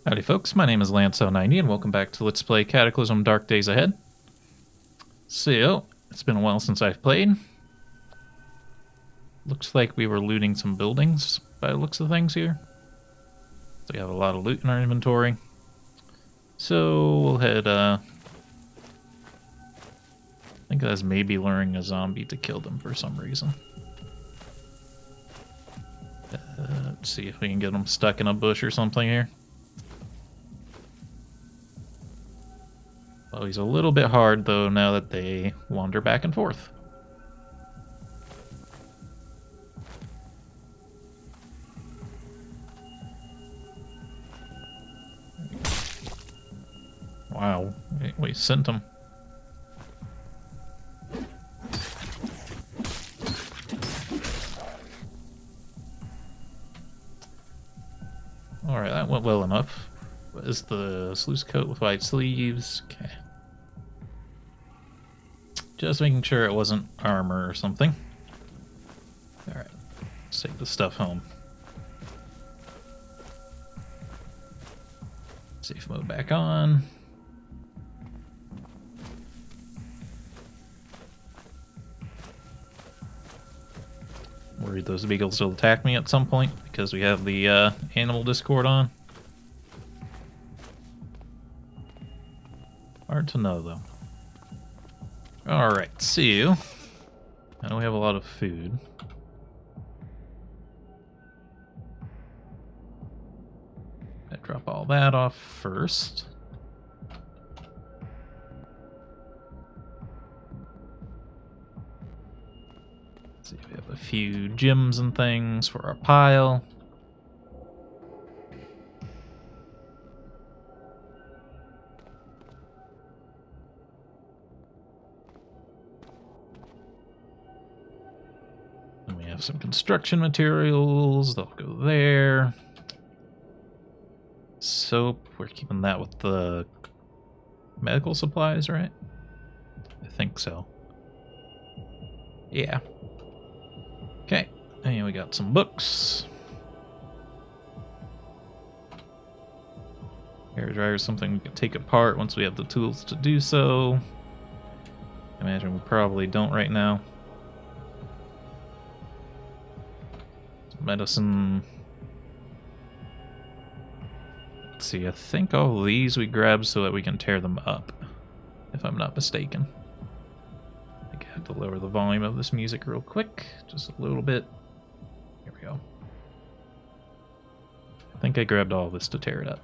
Howdy folks, my name is Lance090 and welcome back to Let's Play Cataclysm Dark Days Ahead. So, it's been a while since I've played. Looks like we were looting some buildings by the looks of things here. So we have a lot of loot in our inventory. So we'll head, I think that's maybe luring a zombie to kill them for some reason. Let's see if we can get them stuck in a bush or something here. Oh, he's a little bit hard, though, now that they wander back and forth. Wow, we sent him. Alright, that went well enough. What is the sluice coat with white sleeves? Okay. Just making sure it wasn't armor or something. Alright, let's take the stuff home. Safe mode back on. Worried those beagles will attack me at some point because we have the animal discord on. Hard to know though. Alright, so I know we have a lot of food. I drop all that off first. Let's see, we have a few gems and things for our pile. Some construction materials, they'll go there. Soap, we're keeping that with the medical supplies, right? I think so. Yeah. Okay, and we got some books. Hair dryer is something we can take apart once we have the tools to do so. I imagine we probably don't right now. Medicine. Let's see, I think all these we grabbed so that we can tear them up, if I'm not mistaken. I think I have to lower the volume of this music real quick, just a little bit. Here we go. I think I grabbed all this to tear it up.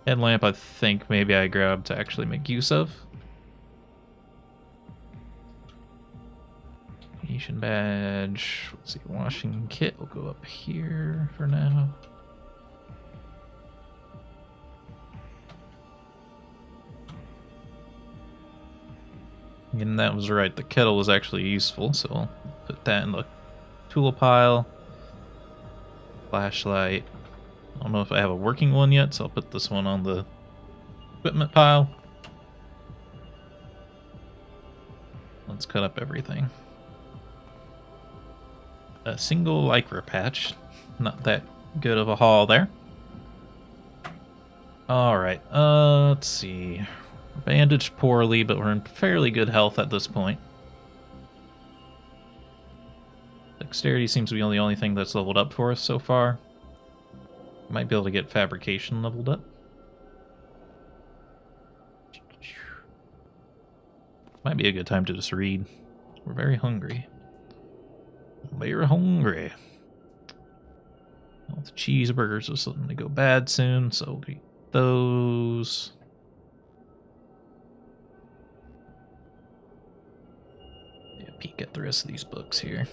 Headlamp, I think maybe I grabbed to actually make use of. Asian badge. Let's see, washing kit will go up here for now. And that was right, the kettle was actually useful, so I'll put that in the tool pile. Flashlight. I don't know if I have a working one yet, so I'll put this one on the equipment pile. Let's cut up everything. A single lycra patch. Not that good of a haul there. Alright, let's see. We're bandaged poorly, but we're in fairly good health at this point. Dexterity seems to be the only thing that's leveled up for us so far. Might be able to get fabrication leveled up. Might be a good time to just read. We're very hungry. We're hungry. Well, the cheeseburgers will suddenly go bad soon, so we'll eat those. Yeah, peek at the rest of these books here.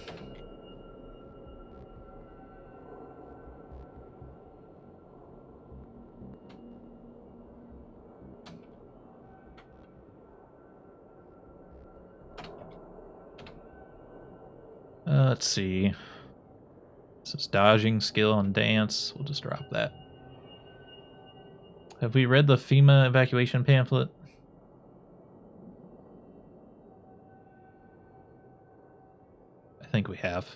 Let's see. This is dodging skill and dance. We'll just drop that. Have we read the FEMA evacuation pamphlet? I think we have.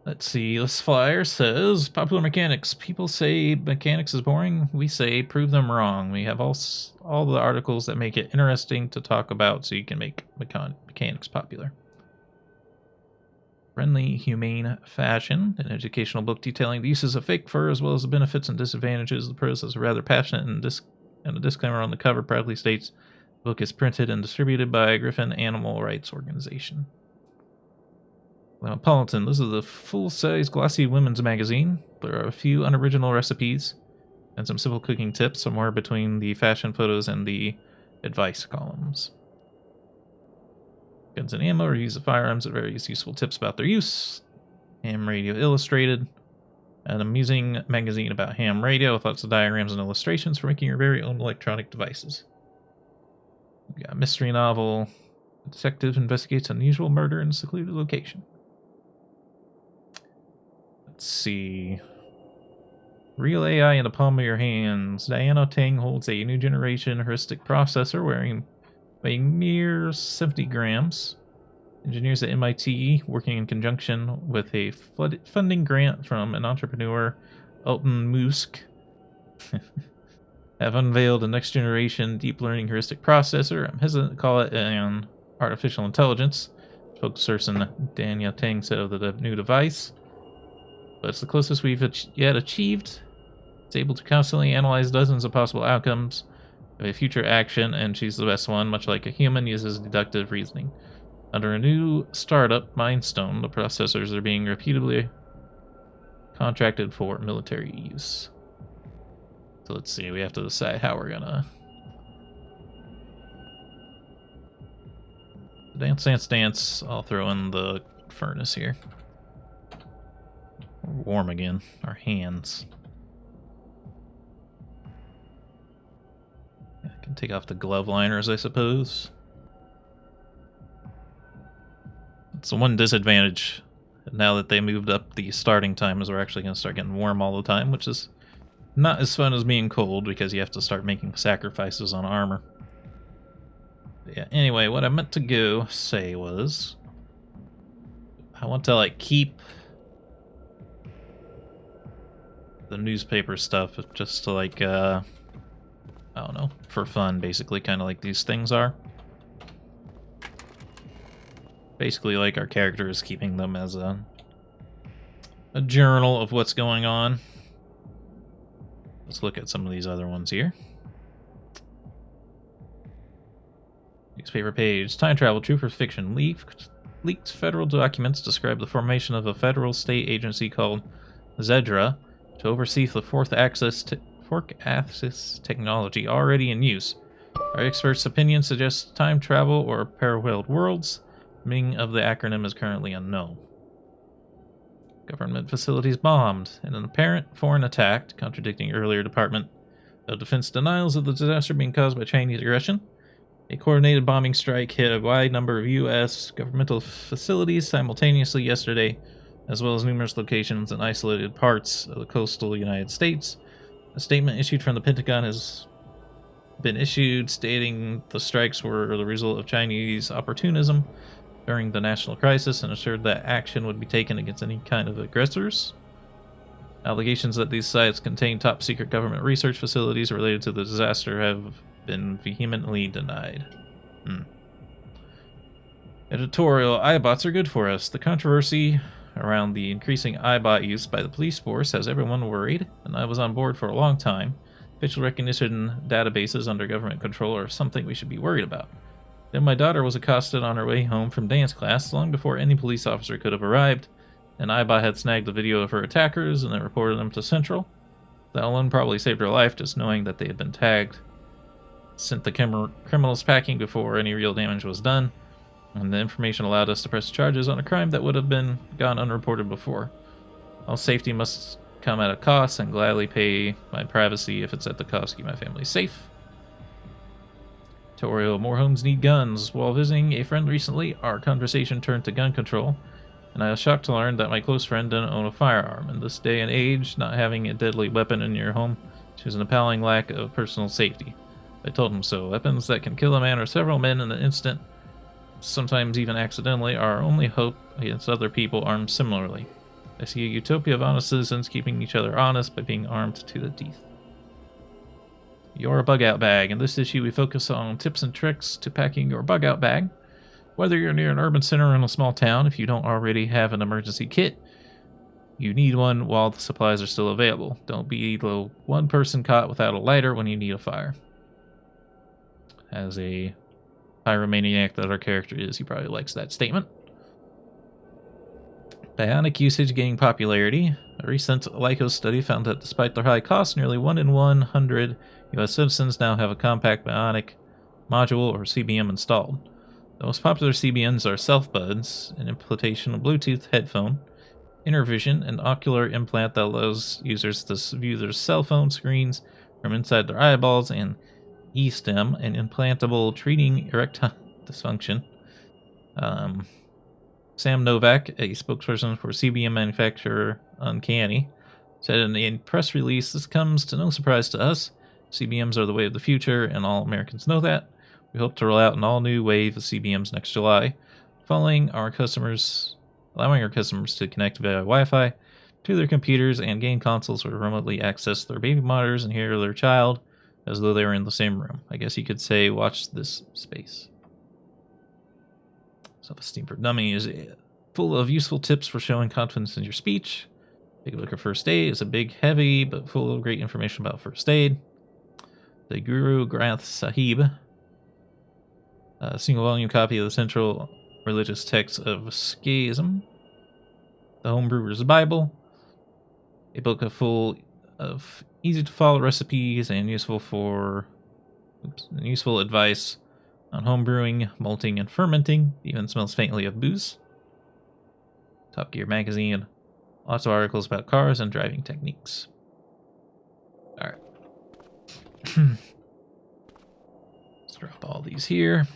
Let's see, this flyer says, popular mechanics. People say mechanics is boring. We say, prove them wrong. We have all the articles that make it interesting to talk about so you can make mechanics popular. Friendly, humane fashion, an educational book detailing the uses of fake fur as well as the benefits and disadvantages. The prose is rather passionate, and a disclaimer on the cover proudly states the book is printed and distributed by Griffin Animal Rights Organization. Cosmopolitan. This is a full-size glossy women's magazine. There are a few unoriginal recipes and some simple cooking tips, somewhere between the fashion photos and the advice columns. Guns and ammo, reviews of firearms, and various useful tips about their use. Ham Radio Illustrated, an amusing magazine about ham radio with lots of diagrams and illustrations for making your very own electronic devices. We've got a mystery novel. A detective investigates unusual murder in a secluded location. Let's see. Real AI in the palm of your hands. Diana Tang holds a new generation heuristic processor weighing mere 70 grams. Engineers at MIT, working in conjunction with a funding grant from an entrepreneur, Alton Musk, have unveiled a next generation deep learning heuristic processor. I'm hesitant to call it an artificial intelligence, spokesperson Danya Tang said of the new device. But it's the closest we've yet achieved. It's able to constantly analyze dozens of possible outcomes of a future action and choose the best one, much like a human uses deductive reasoning. Under a new startup, Mindstone, the processors are being repeatedly contracted for military use. So let's see, we have to decide how we're gonna... Dance, dance, dance. I'll throw in the furnace here. We're warm again. Our hands. I can take off the glove liners, I suppose. It's the one disadvantage now that they moved up the starting time is we're actually going to start getting warm all the time, which is not as fun as being cold because you have to start making sacrifices on armor. But yeah, anyway, what I meant to go say was I want to like keep the newspaper stuff just to like I don't know, for fun basically, kind of like these things are. Basically like our character is keeping them as a journal of what's going on. Let's look at some of these other ones here. Newspaper page. Time travel, true or fiction? Leaked federal documents describe the formation of a federal state agency called Zedra to oversee the fourth axis technology already in use. Our experts' opinion suggests time travel or parallel worlds. The meaning of the acronym is currently unknown. Government facilities bombed in an apparent foreign attack, contradicting earlier Department of Defense denials of the disaster being caused by Chinese aggression. A coordinated bombing strike hit a wide number of U.S. governmental facilities simultaneously yesterday, as well as numerous locations in isolated parts of the coastal United States. A statement issued from the Pentagon has been issued stating the strikes were the result of Chinese opportunism during the national crisis and assured that action would be taken against any kind of aggressors. Allegations that these sites contain top-secret government research facilities related to the disaster have been vehemently denied. Editorial: iBots are good for us. The controversy around the increasing iBot use by the police force has everyone worried, and I was on board for a long time. Facial recognition databases under government control are something we should be worried about. Then my daughter was accosted on her way home from dance class long before any police officer could have arrived. An iBot had snagged the video of her attackers and then reported them to Central. That alone probably saved her life, just knowing that they had been tagged. Sent the criminals packing before any real damage was done, and the information allowed us to press charges on a crime that would have been gone unreported before. All safety must come at a cost, and gladly pay my privacy if it's at the cost to keep my family safe. Tutorial: more homes need guns. While visiting a friend recently, our conversation turned to gun control, and I was shocked to learn that my close friend didn't own a firearm. In this day and age, not having a deadly weapon in your home shows an appalling lack of personal safety. I told him so. Weapons that can kill a man or several men in an instant, sometimes even accidentally, are our only hope against other people armed similarly. I see a utopia of honest citizens keeping each other honest by being armed to the teeth. Your bug out bag. In this issue, we focus on tips and tricks to packing your bug out bag. Whether you're near an urban center or in a small town, if you don't already have an emergency kit, you need one while the supplies are still available. Don't be the one person caught without a lighter when you need a fire. As a pyromaniac that our character is, he probably likes that statement. Bionic usage gaining popularity. A recent Lycos study found that despite their high cost, nearly 1 in 100 US citizens now have a compact bionic module or CBM installed. The most popular CBMs are self-buds, an implantation of Bluetooth headphone, InterVision, an ocular implant that allows users to view their cell phone screens from inside their eyeballs, and eSTEM, an implantable treating erectile dysfunction. Sam Novak, a spokesperson for CBM manufacturer Uncanny, said in a press release, "This comes to no surprise to us. CBMs are the way of the future, and all Americans know that. We hope to roll out an all-new wave of CBMs next July, allowing our customers to connect via Wi-Fi to their computers and game consoles, or to remotely access their baby monitors and hear their child as though they were in the same room. I guess you could say, watch this space." Self-esteem for Dummies is full of useful tips for showing confidence in your speech. Take a look at First Aid. It's a big, heavy, but full of great information about first aid. The Guru Granth Sahib, a single volume copy of the central religious text of Sikhism. The Homebrewer's Bible, a book full of easy to follow recipes and useful advice on homebrewing, malting, and fermenting. Even smells faintly of booze. Top Gear magazine, lots of articles about cars and driving techniques. Alright. Let's drop all these here.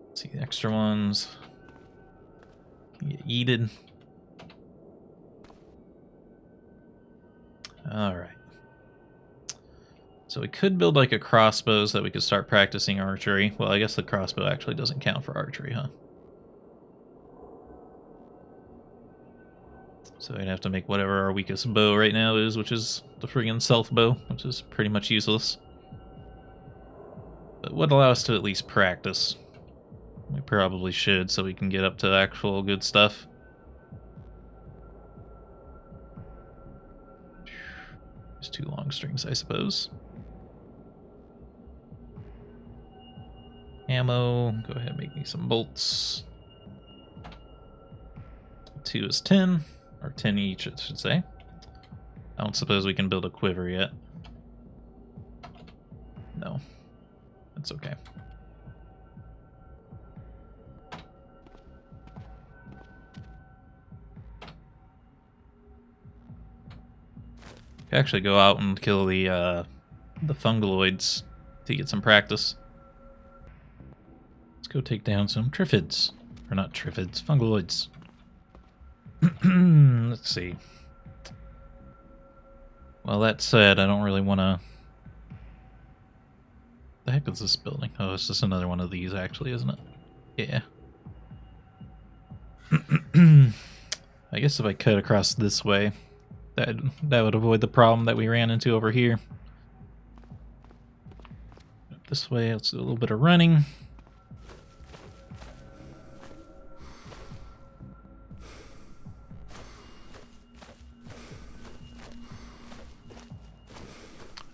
Let's see the extra ones. Can get yeeted. Alright. So we could build like a crossbow so that we could start practicing archery. Well, I guess the crossbow actually doesn't count for archery, huh? So we'd have to make whatever our weakest bow right now is, which is the friggin' self bow, which is pretty much useless. But would allow us to at least practice. We probably should, so we can get up to actual good stuff. Just 2 long strings, I suppose. Ammo. Go ahead and make me some bolts. 2 is 10. Or 10 each, I should say. I don't suppose we can build a quiver yet. No. That's okay. Actually go out and kill the fungaloids to get some practice. Let's go take down some triffids. Or not triffids, fungaloids. Let's see. Well, that said, I don't really want to... The heck is this building? Oh, it's just another one of these, actually, isn't it? Yeah. I guess if I cut across this way, that would avoid the problem that we ran into over here. This way, let's do a little bit of running.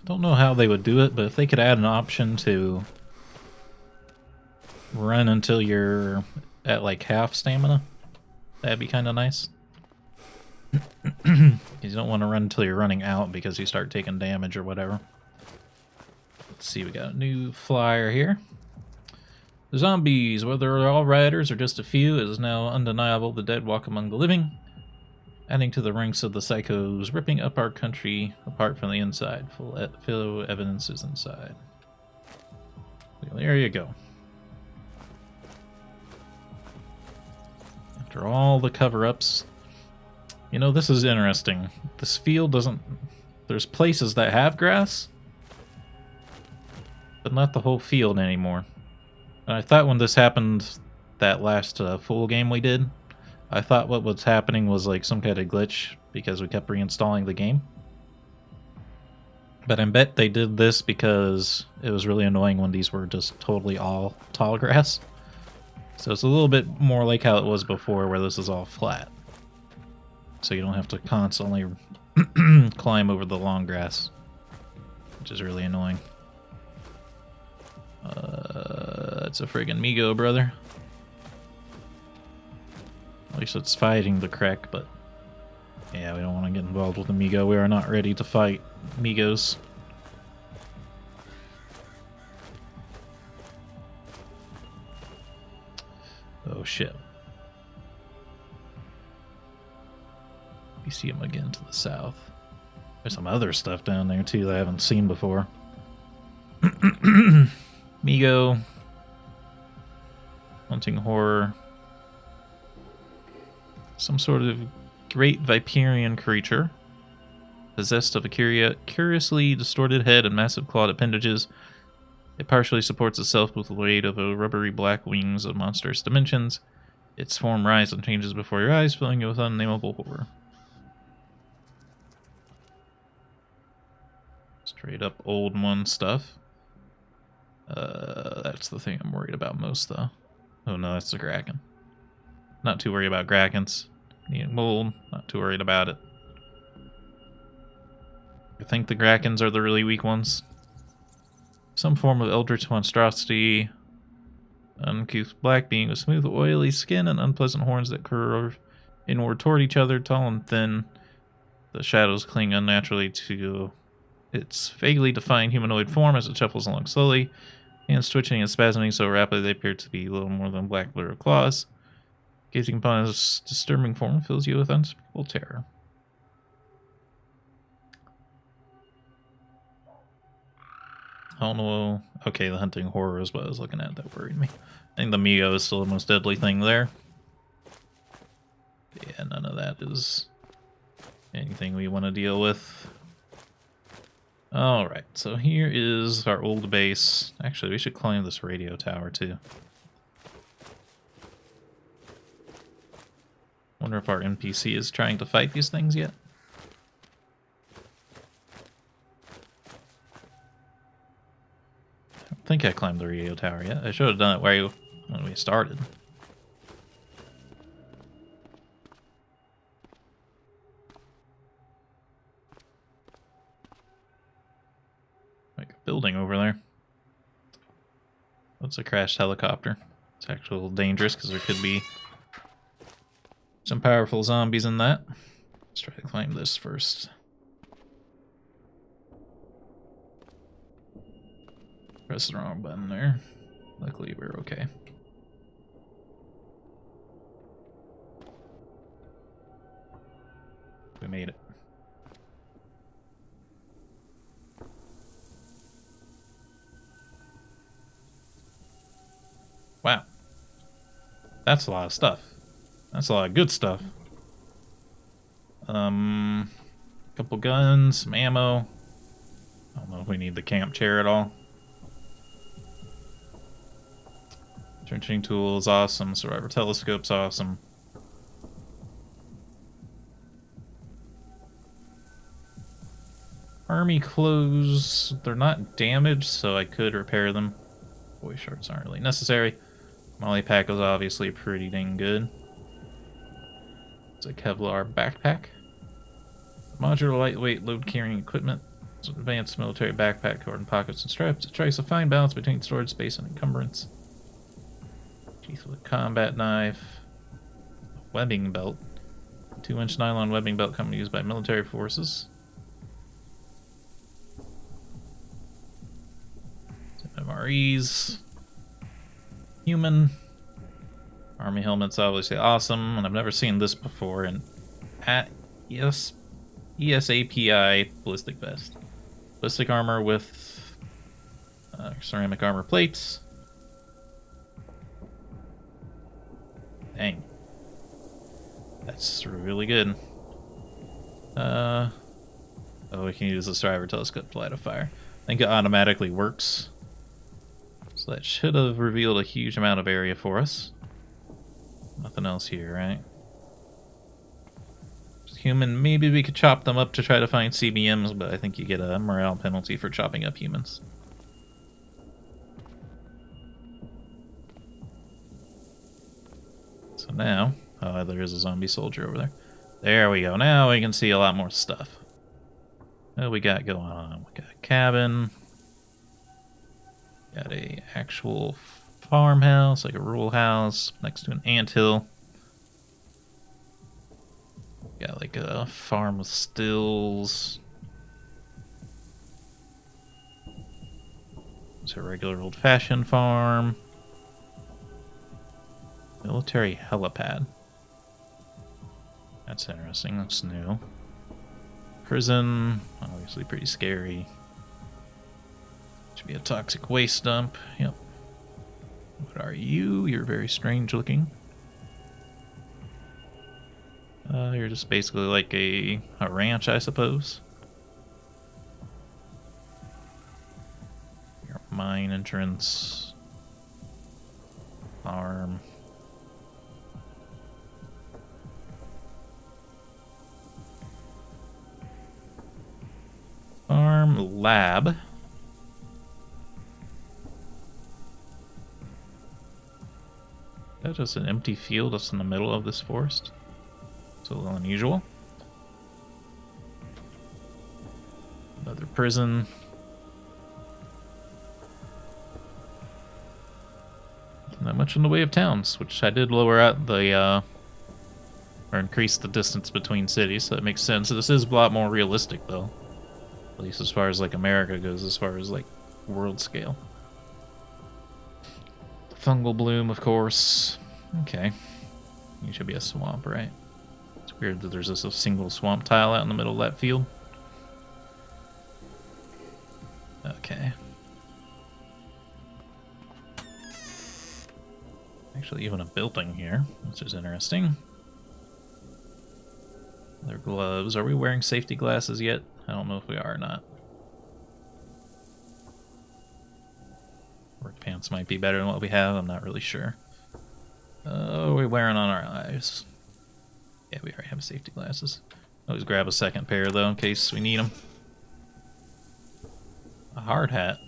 Don't know how they would do it, but if they could add an option to run until you're at like half stamina, that'd be kind of nice. You don't want to run until you're running out because you start taking damage or whatever. Let's see, we got a new flyer here. The zombies, whether they're all rioters or just a few, it is now undeniable the dead walk among the living, adding to the ranks of the psychos, ripping up our country apart from the inside. Full evidence is inside. Well, there you go. After all the cover-ups, you know, this is interesting. This field doesn't... There's places that have grass, but not the whole field anymore. And I thought when this happened, that last full game we did, I thought what was happening was like some kind of glitch because we kept reinstalling the game. But I bet they did this because it was really annoying when these were just totally all tall grass. So it's a little bit more like how it was before, where this is all flat. So you don't have to constantly climb over the long grass, which is really annoying. It's a friggin' Migo, brother. At least it's fighting the Krek, but yeah, we don't want to get involved with the Migo. We are not ready to fight Migos. Oh shit. You see him again to the south. There's some other stuff down there too that I haven't seen before. Migo. Hunting horror. Some sort of great Viperian creature. Possessed of a curiously distorted head and massive clawed appendages. It partially supports itself with the weight of a rubbery black wings of monstrous dimensions. Its form rises and changes before your eyes, filling you with unnameable horror. Straight up old one stuff. That's the thing I'm worried about most, though. Oh no, that's the Kraken. Not too worried about Krakens. Needing mold, not too worried about it. I think the Krakens are the really weak ones. Some form of eldritch monstrosity. Uncouth black being with smooth, oily skin and unpleasant horns that curve inward toward each other, tall and thin. The shadows cling unnaturally to its vaguely defined humanoid form as it shuffles along slowly. Hands twitching and spasming so rapidly they appear to be little more than black blur claws. Gazing upon its disturbing form fills you with unspeakable terror. I don't know. Okay, the hunting horror is what I was looking at that worried me. I think the Migo is still the most deadly thing there. Yeah, none of that is anything we want to deal with. Alright, so here is our old base. Actually, we should climb this radio tower too. Wonder if our NPC is trying to fight these things yet. I don't think I climbed the radio tower yet. I should have done it when we started. Like a building over there. What's a crashed helicopter? It's actually a little dangerous because there could be some powerful zombies in that. Let's try to climb this first. Press the wrong button there. Luckily, we're okay. We made it. Wow. That's a lot of stuff. That's a lot of good stuff. Couple guns, some ammo. I don't know if we need the camp chair at all. Trenching tool is awesome. Survivor telescope's awesome. Army clothes, they're not damaged, so I could repair them. Boy shorts aren't really necessary. Molly pack was obviously pretty dang good. It's a Kevlar backpack. Modular lightweight load carrying equipment. It's an advanced military backpack covered in pockets and straps. It strikes a fine balance between storage space and encumbrance. Sheath with a combat knife. Webbing belt. 2-inch nylon webbing belt commonly used by military forces. Some MREs. Human. Army helmet's obviously awesome, and I've never seen this before. And S2EP08 ballistic vest. Ballistic armor with ceramic armor plates. Dang. That's really good. Oh, we can use the survivor telescope to light a fire. I think it automatically works. So that should have revealed a huge amount of area for us. Nothing else here, right? Just human, maybe we could chop them up to try to find CBMs, but I think you get a morale penalty for chopping up humans. So now, oh, there is a zombie soldier over there. There we go. Now we can see a lot more stuff. What we got going on? We got a cabin. Got a actual farmhouse, like a rural house, next to an anthill. Got like a farm with stills. It's a regular old-fashioned farm. Military helipad. That's interesting. That's new. Prison, obviously pretty scary. Should be a toxic waste dump. Yep. What are you? You're very strange looking. You're just basically like a ranch, I suppose. Your mine entrance. Farm. Farm lab. That is an empty field that's in the middle of this forest. It's a little unusual. Another prison. Not much in the way of towns, which I did lower out the, or increase the distance between cities, so that makes sense. This is a lot more realistic, though. At least as far as, like, America goes, as far as, like, world scale. Fungal bloom, of course. Okay. You should be a swamp, right? It's weird that there's just a single swamp tile out in the middle of that field. Okay. Actually, even a building here, which is interesting. Their gloves. Are we wearing safety glasses yet? I don't know if we are or not. Work pants might be better than what we have. I'm not really sure. Oh, we're wearing on our eyes. Yeah, we already have safety glasses. Always grab a second pair, though, in case we need them. A hard hat.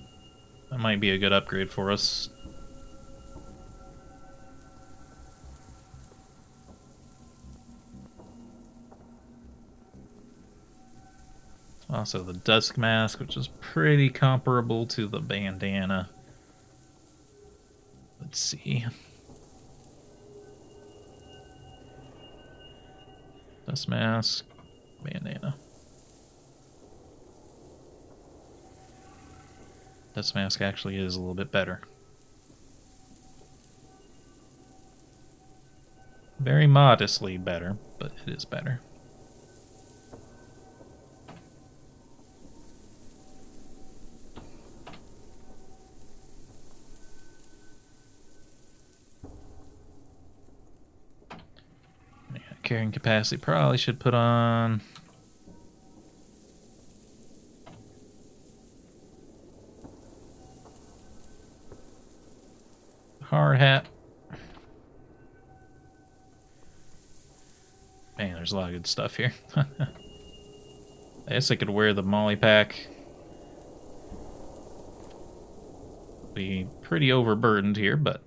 That might be a good upgrade for us. Also the dusk mask, which is pretty comparable to the bandana. Let's see. Dust mask, bandana. Dust mask actually is a little bit better. Very modestly better, but it is better. Carrying capacity, probably should put on hard hat. Man, there's a lot of good stuff here. I guess I could wear the molly pack. Be pretty overburdened here, but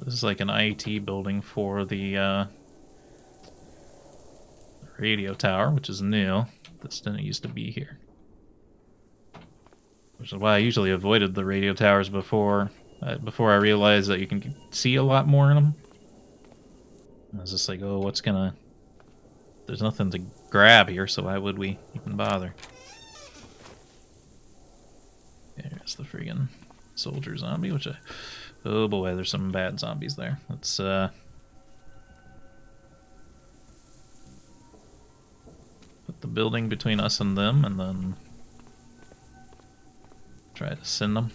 this is like an IT building for the radio tower, which is new. This didn't used to be here. Which is why I usually avoided the radio towers before I realized that you can see a lot more in them. I was just like, oh, what's gonna... There's nothing to grab here, so why would we even bother? There's the friggin' soldier zombie, which I... Oh boy, there's some bad zombies there. Let's put the building between us and them, and then try to send them.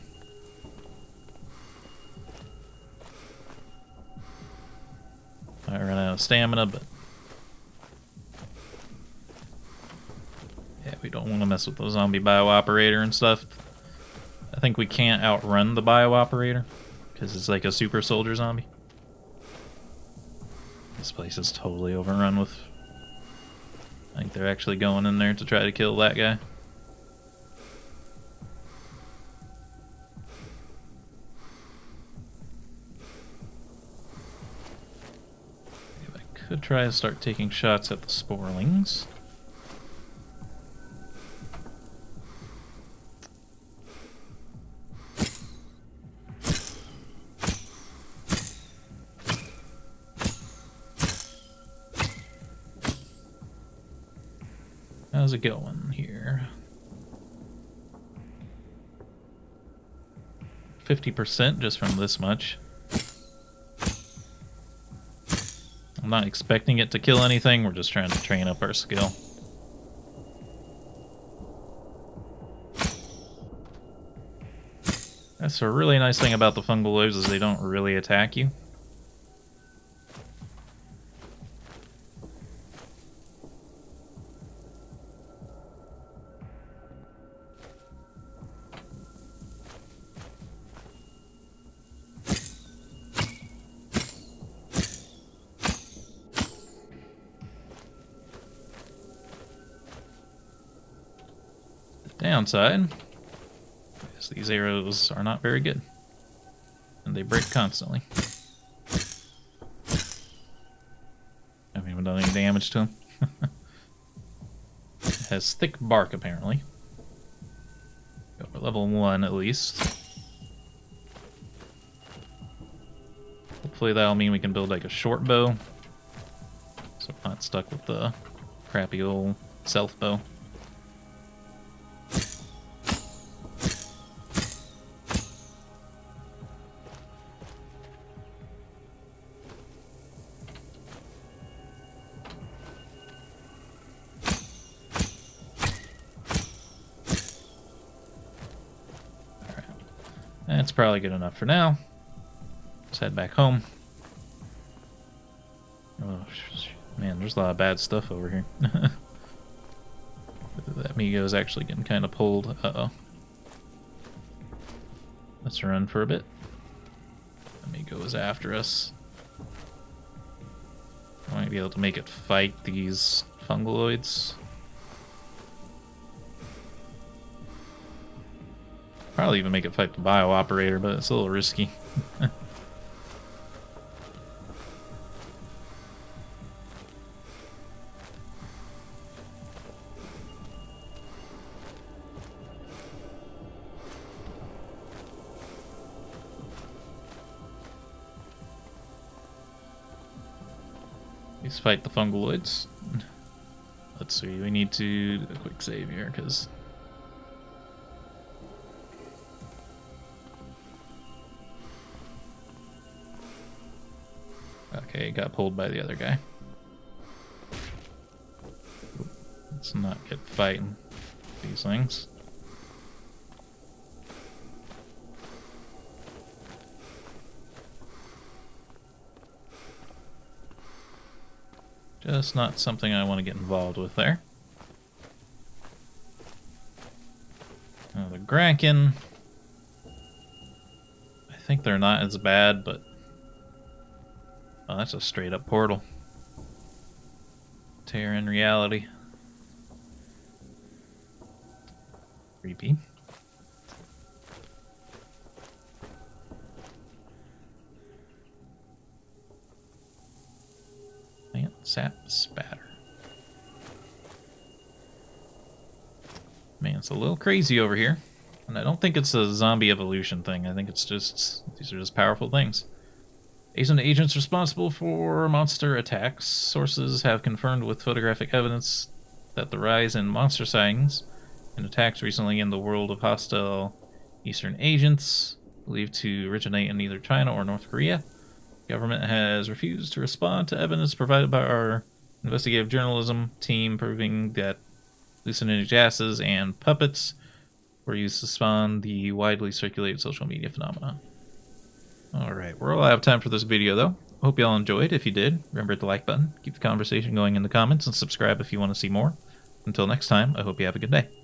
I ran out of stamina, but yeah, we We don't want to mess with the zombie bio-operator and stuff. I think we can't outrun the bio-operator, because it's like a super soldier zombie. This place is totally overrun with... I think they're actually going in there to try to kill that guy. Could try to start taking shots at the sporelings. How's it going here? 50% just from this much. I'm not expecting it to kill anything, we're just trying to train up our skill. That's a really nice thing about the fungaloids is they don't really attack you. Downside is these arrows are not very good, and they break constantly. Haven't even done any damage to them. It has thick bark apparently. Go for level 1 at least. Hopefully that'll mean we can build like a short bow, so we're not stuck with the crappy old self bow. That's probably good enough for now. Let's head back home. Oh, man, there's a lot of bad stuff over here. That Migo is actually getting kind of pulled. Uh-oh. Let's run for a bit. Migo is after us. I might be able to make it fight these fungaloids. Probably even make it fight the bio-operator, but it's a little risky. Let's fight the fungaloids. Let's see, we need to do a quick save here, because... Okay, got pulled by the other guy. Let's not get fighting these things. Just not something I want to get involved with there. Now the Kraken, I think they're not as bad, but oh, that's a straight up portal. Tear in reality. Creepy. Plant sap spatter. Man, it's a little crazy over here. And I don't think it's a zombie evolution thing. I think it's just, these are just powerful things. Agents responsible for monster attacks. Sources have confirmed with photographic evidence that the rise in monster sightings and attacks recently in the world of hostile Eastern agents, believed to originate in either China or North Korea. The government has refused to respond to evidence provided by our investigative journalism team, proving that hallucinogenic gases and puppets were used to spawn the widely circulated social media phenomenon. Alright, we're all out of time for this video though. Hope y'all enjoyed. If you did, remember to hit the like button, keep the conversation going in the comments, and subscribe if you want to see more. Until next time, I hope you have a good day.